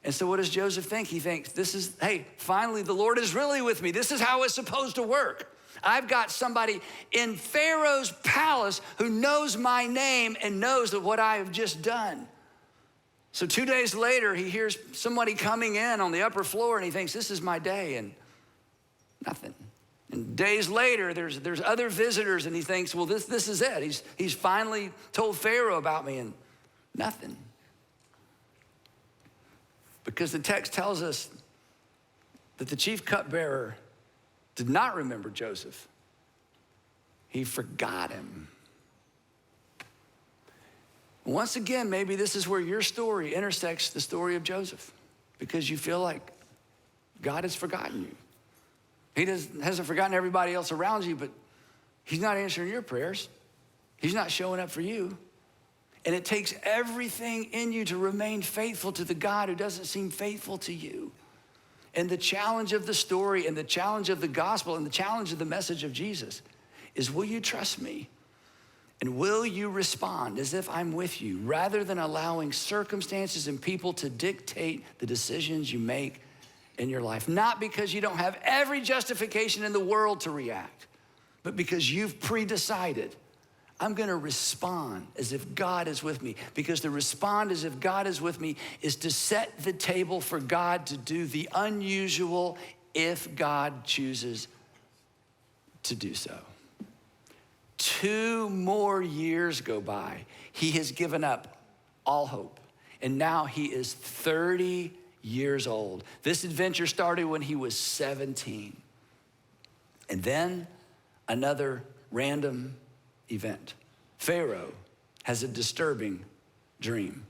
And so what does Joseph think? He thinks, hey, finally the Lord is really with me. This is how it's supposed to work. I've got somebody in Pharaoh's palace who knows my name and knows that what I have just done. So 2 days later, he hears somebody coming in on the upper floor and he thinks, this is my day, and nothing. And days later, there's other visitors and he thinks, well, this is it. He's finally told Pharaoh about me, and nothing. Because the text tells us that the chief cupbearer did not remember Joseph. He forgot him. Once again, maybe this is where your story intersects the story of Joseph, because you feel like God has forgotten you. He hasn't forgotten everybody else around you, but he's not answering your prayers. He's not showing up for you. And it takes everything in you to remain faithful to the God who doesn't seem faithful to you. And the challenge of the story and the challenge of the gospel and the challenge of the message of Jesus is, will you trust me? And will you respond as if I'm with you, rather than allowing circumstances and people to dictate the decisions you make in your life? Not because you don't have every justification in the world to react, but because you've pre-decided, I'm gonna respond as if God is with me. Because to respond as if God is with me is to set the table for God to do the unusual if God chooses to do so. 2 more years go by. He has given up all hope. And now he is 30 years old. This adventure started when he was 17. And then another random event. Pharaoh has a disturbing dream.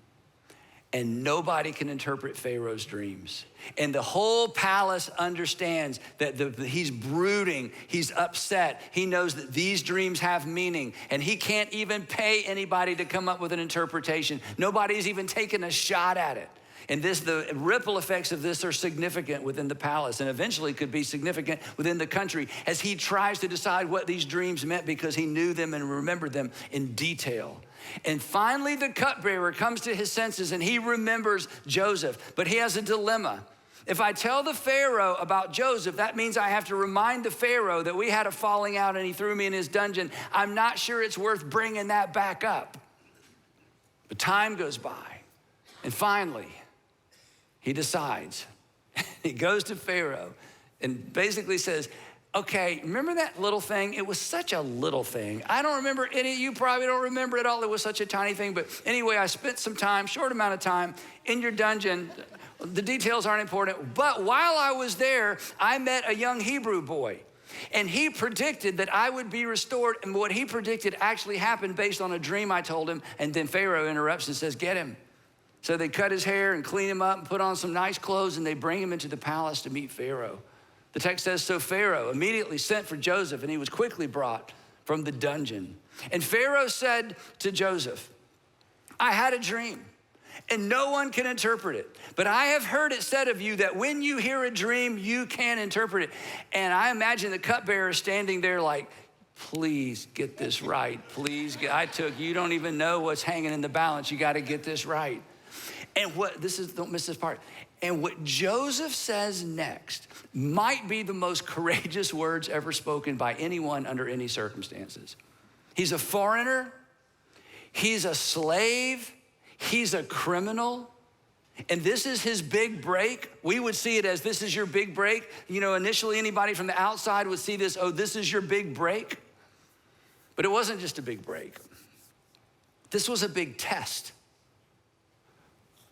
And nobody can interpret Pharaoh's dreams. And the whole palace understands that he's brooding, he's upset. He knows that these dreams have meaning, and he can't even pay anybody to come up with an interpretation. Nobody's even taken a shot at it. And the ripple effects of this are significant within the palace, and eventually could be significant within the country as he tries to decide what these dreams meant, because he knew them and remembered them in detail. And finally, the cupbearer comes to his senses and he remembers Joseph, but he has a dilemma. If I tell the Pharaoh about Joseph, that means I have to remind the Pharaoh that we had a falling out and he threw me in his dungeon. I'm not sure it's worth bringing that back up. But time goes by, and finally, he decides. He goes to Pharaoh and basically says, okay, remember that little thing? It was such a little thing. I don't remember any, you probably don't remember it all. It was such a tiny thing. But anyway, I spent some time, short amount of time in your dungeon. The details aren't important. But while I was there, I met a young Hebrew boy. And he predicted that I would be restored. And what he predicted actually happened based on a dream I told him. And then Pharaoh interrupts and says, get him. So they cut his hair and clean him up and put on some nice clothes, and they bring him into the palace to meet Pharaoh. The text says, so Pharaoh immediately sent for Joseph, and he was quickly brought from the dungeon. And Pharaoh said to Joseph, I had a dream, and no one can interpret it. But I have heard it said of you that when you hear a dream, you can interpret it. And I imagine the cupbearer standing there like, please get this right. Please, you don't even know what's hanging in the balance. You got to get this right. And don't miss this part. And what Joseph says next might be the most courageous words ever spoken by anyone under any circumstances. He's a foreigner, he's a slave, he's a criminal, and this is his big break. We would see it as, this is your big break. You know, initially anybody from the outside would see this, oh, this is your big break. But it wasn't just a big break. This was a big test.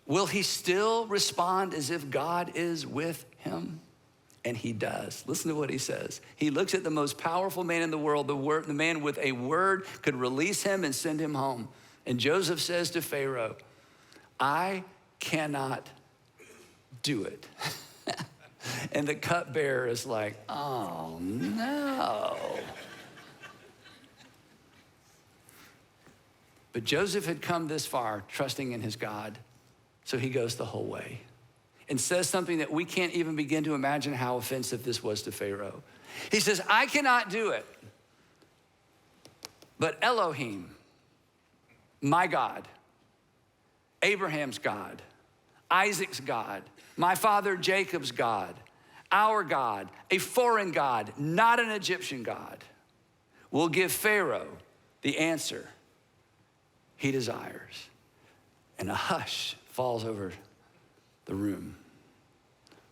Will he still respond as if God is with him? And he does. Listen to what he says. He looks at the most powerful man in the world, the man with a word could release him and send him home. And Joseph says to Pharaoh, I cannot do it. And the cupbearer is like, oh no. But Joseph had come this far, trusting in his God. So he goes the whole way and says something that we can't even begin to imagine how offensive this was to Pharaoh. He says, I cannot do it, but Elohim, my God, Abraham's God, Isaac's God, my father Jacob's God, our God, a foreign God, not an Egyptian God, will give Pharaoh the answer he desires. And a hush falls over the room.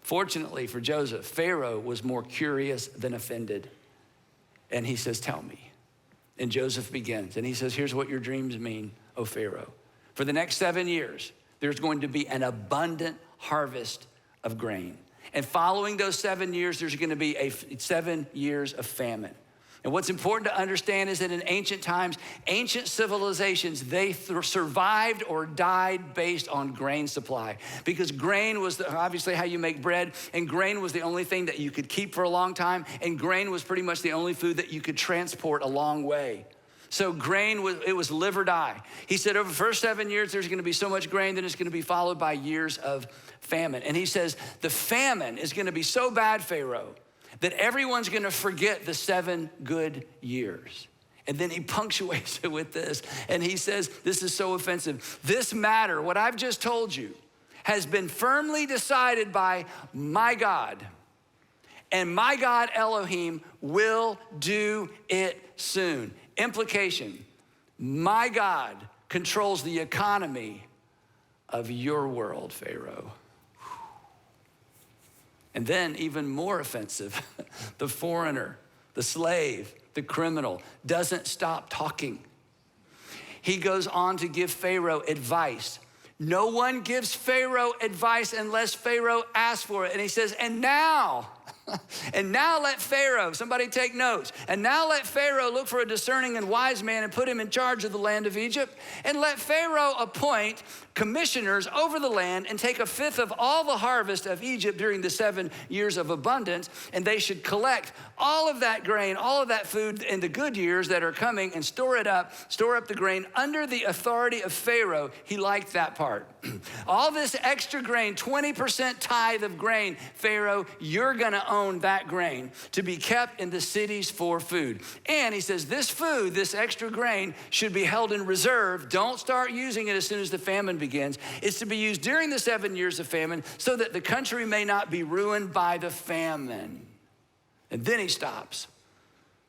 Fortunately for Joseph, Pharaoh was more curious than offended. And he says, tell me. And Joseph begins, and he says, here's what your dreams mean, O Pharaoh. For the next 7 years, there's going to be an abundant harvest of grain. And following those 7 years, there's going to be 7 years of famine. And what's important to understand is that in ancient times, ancient civilizations, they survived or died based on grain supply, because grain was obviously how you make bread, and grain was the only thing that you could keep for a long time, and grain was pretty much the only food that you could transport a long way. So grain was live or die. He said over the first 7 years, there's gonna be so much grain, then it's gonna be followed by years of famine. And he says, the famine is gonna be so bad, Pharaoh, that everyone's gonna forget the 7 good years. And then he punctuates it with this, and he says, this is so offensive. This matter, what I've just told you, has been firmly decided by my God, and my God Elohim will do it soon. Implication, my God controls the economy of your world, Pharaoh. And then even more offensive, the foreigner, the slave, the criminal doesn't stop talking. He goes on to give Pharaoh advice. No one gives Pharaoh advice unless Pharaoh asks for it. And he says, and now let Pharaoh, somebody take notes, and now let Pharaoh look for a discerning and wise man and put him in charge of the land of Egypt. And let Pharaoh appoint commissioners over the land and take 1/5 of all the harvest of Egypt during the 7 years of abundance. And they should collect all of that grain, all of that food in the good years that are coming and store up the grain under the authority of Pharaoh. He liked that part. All this extra grain, 20% tithe of grain, Pharaoh, you're gonna own that grain to be kept in the cities for food. And he says, this food, this extra grain should be held in reserve. Don't start using it as soon as the famine begins. It's to be used during the 7 years of famine so that the country may not be ruined by the famine. And then he stops.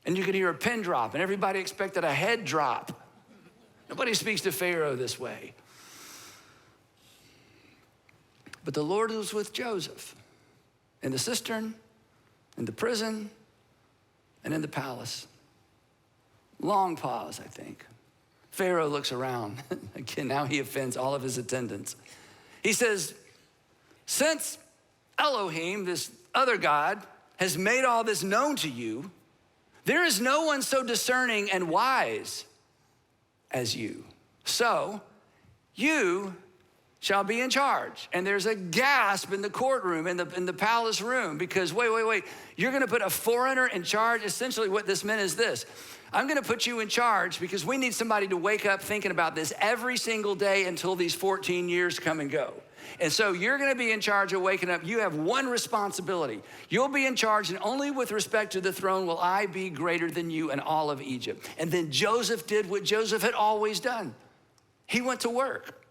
And you could hear a pin drop, and everybody expected a head drop. Nobody speaks to Pharaoh this way. But the Lord was with Joseph in the cistern, in the prison, and in the palace. Long pause, I think. Pharaoh looks around. Again, now he offends all of his attendants. He says, since Elohim, this other God, has made all this known to you, there is no one so discerning and wise as you. So you shall be in charge. And there's a gasp in the courtroom, in the palace room, because wait, you're gonna put a foreigner in charge? Essentially what this meant is this: I'm gonna put you in charge because we need somebody to wake up thinking about this every single day until these 14 years come and go. And so you're gonna be in charge of waking up. You have one responsibility. You'll be in charge, and only with respect to the throne will I be greater than you in all of Egypt. And then Joseph did what Joseph had always done. He went to work.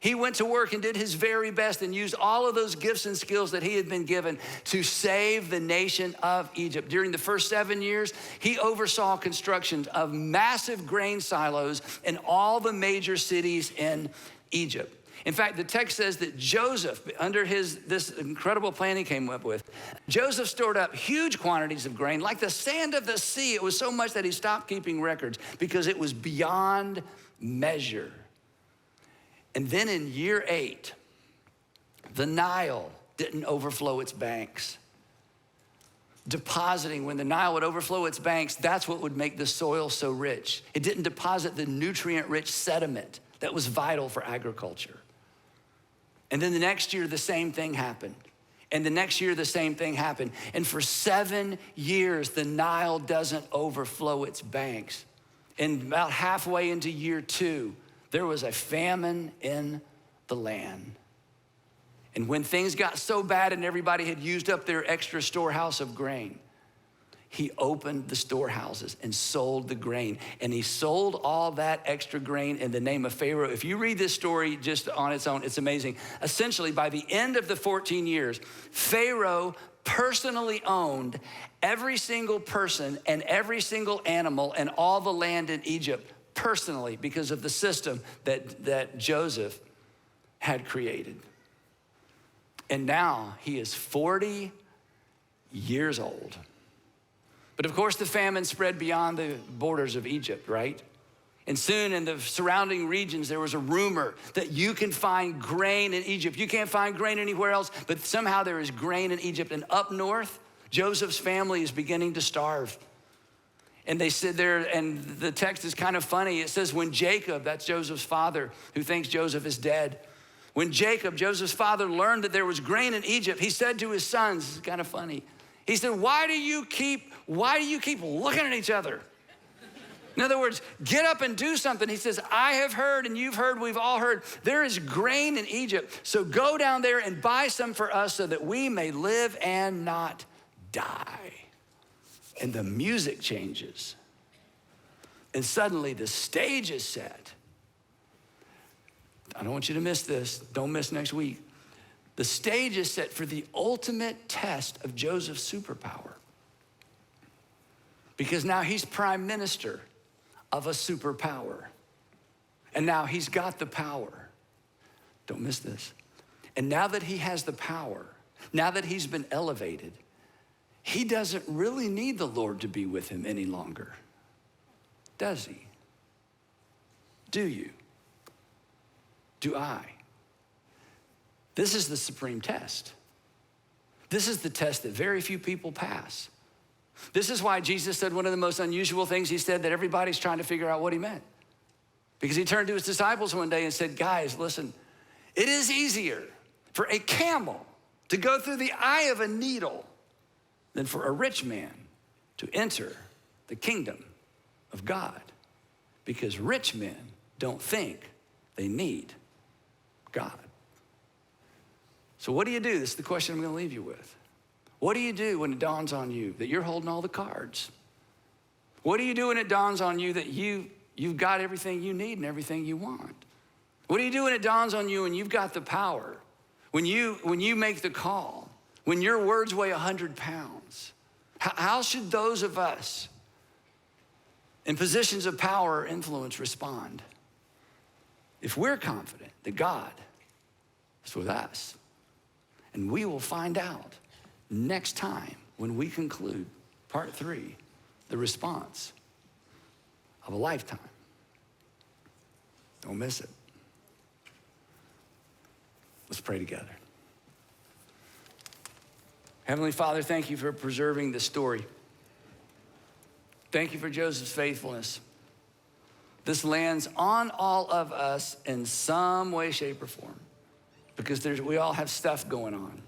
He went to work and did his very best and used all of those gifts and skills that he had been given to save the nation of Egypt. During the first 7 years, he oversaw construction of massive grain silos in all the major cities in Egypt. In fact, the text says that Joseph, under this incredible plan he came up with, Joseph stored up huge quantities of grain, like the sand of the sea. It was so much that he stopped keeping records because it was beyond measure. And then in year 8, the Nile didn't overflow its banks. Depositing, when the Nile would overflow its banks, that's what would make the soil so rich. It didn't deposit the nutrient-rich sediment that was vital for agriculture. And then the next year, the same thing happened. And the next year, the same thing happened. And for 7 years, the Nile doesn't overflow its banks. And about halfway into year 2, there was a famine in the land. And when things got so bad and everybody had used up their extra storehouse of grain, he opened the storehouses and sold the grain. And he sold all that extra grain in the name of Pharaoh. If you read this story just on its own, it's amazing. Essentially, by the end of the 14 years, Pharaoh personally owned every single person and every single animal and all the land in Egypt personally, because of the system that Joseph had created. And now he is 40 years old. But of course, the famine spread beyond the borders of Egypt, right? And soon in the surrounding regions, there was a rumor that you can find grain in Egypt. You can't find grain anywhere else, but somehow there is grain in Egypt. And up north, Joseph's family is beginning to starve. And they sit there, and the text is kind of funny. It says, when Jacob, that's Joseph's father, who thinks Joseph is dead, when Jacob, Joseph's father, learned that there was grain in Egypt, he said to his sons, it's kind of funny, he said, why do you keep looking at each other? In other words, get up and do something. He says, I have heard, and you've heard, we've all heard, there is grain in Egypt. So go down there and buy some for us so that we may live and not die. and the music changes. And suddenly the stage is set. I don't want you to miss this. Don't miss next week. The stage is set for the ultimate test of Joseph's superpower. Because now he's prime minister of a superpower. And now he's got the power. Don't miss this. And now that he has the power, now that he's been elevated, he doesn't really need the Lord to be with him any longer. Does he? Do you? Do I? This is the supreme test. This is the test that very few people pass. This is why Jesus said one of the most unusual things he said that everybody's trying to figure out what he meant. Because he turned to his disciples one day and said, guys, listen, it is easier for a camel to go through the eye of a needle than for a rich man to enter the kingdom of God. Because rich men don't think they need God. So what do you do? This is the question I'm going to leave you with. What do you do when it dawns on you that you're holding all the cards? What do you do when it dawns on you that you've got everything you need and everything you want? What do you do when it dawns on you and you've got the power? When you make the call, when your words weigh 100 pounds, how should those of us in positions of power or influence respond? If we're confident that God is with us, and we will find out next time when we conclude part 3, the response of a lifetime. Don't miss it. Let's pray together. Heavenly Father, thank you for preserving this story. Thank you for Joseph's faithfulness. This lands on all of us in some way, shape, or form, because we all have stuff going on.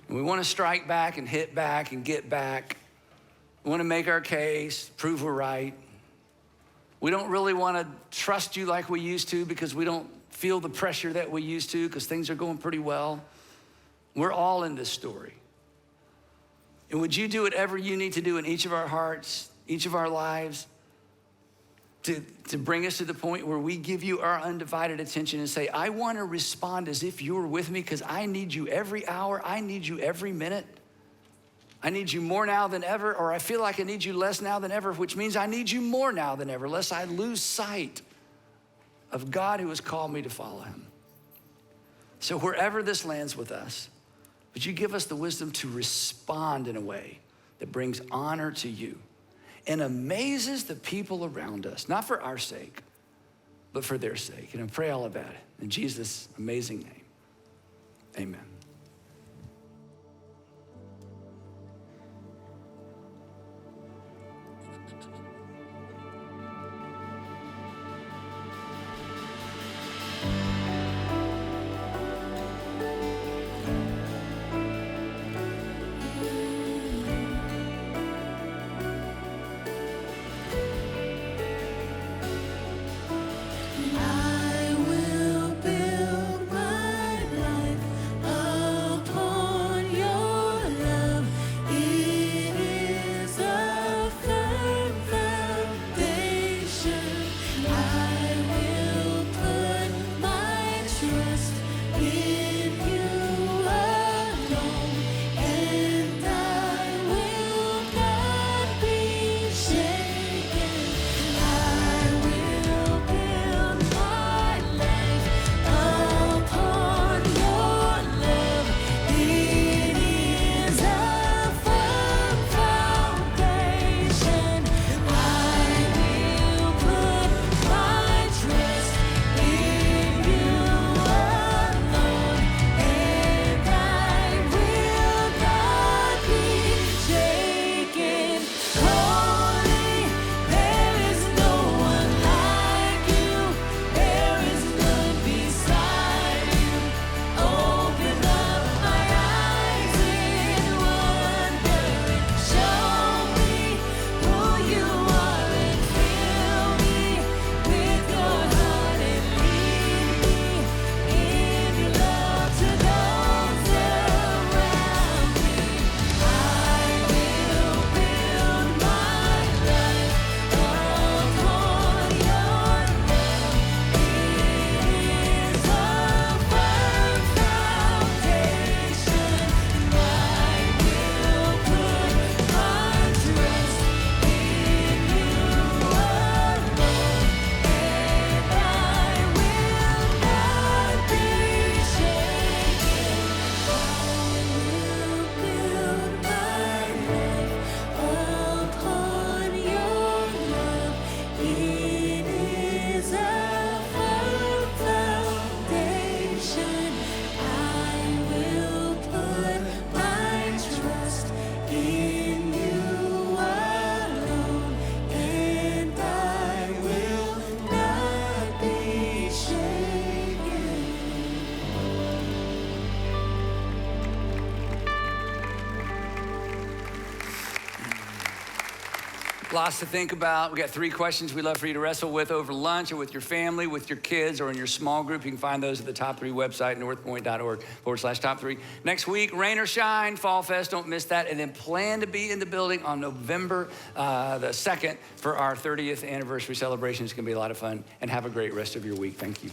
And we want to strike back and hit back and get back. We want to make our case, prove we're right. We don't really want to trust you like we used to because we don't feel the pressure that we used to because things are going pretty well. We're all in this story. And would you do whatever you need to do in each of our hearts, each of our lives, to bring us to the point where we give you our undivided attention and say, I want to respond as if you were with me because I need you every hour. I need you every minute. I need you more now than ever, or I feel like I need you less now than ever, which means I need you more now than ever, lest I lose sight of God who has called me to follow him. So wherever this lands with us, would you give us the wisdom to respond in a way that brings honor to you and amazes the people around us, not for our sake, but for their sake. And I pray all of that in Jesus' amazing name. Amen. I will build my life Lots to think about. We got 3 questions we'd love for you to wrestle with over lunch or with your family, with your kids, or in your small group. You can find those at the Top 3 website, northpoint.org/top 3. Next week, rain or shine, Fall Fest, don't miss that. And then plan to be in the building on November the 2nd for our 30th anniversary celebration. It's gonna be a lot of fun. And have a great rest of your week. Thank you.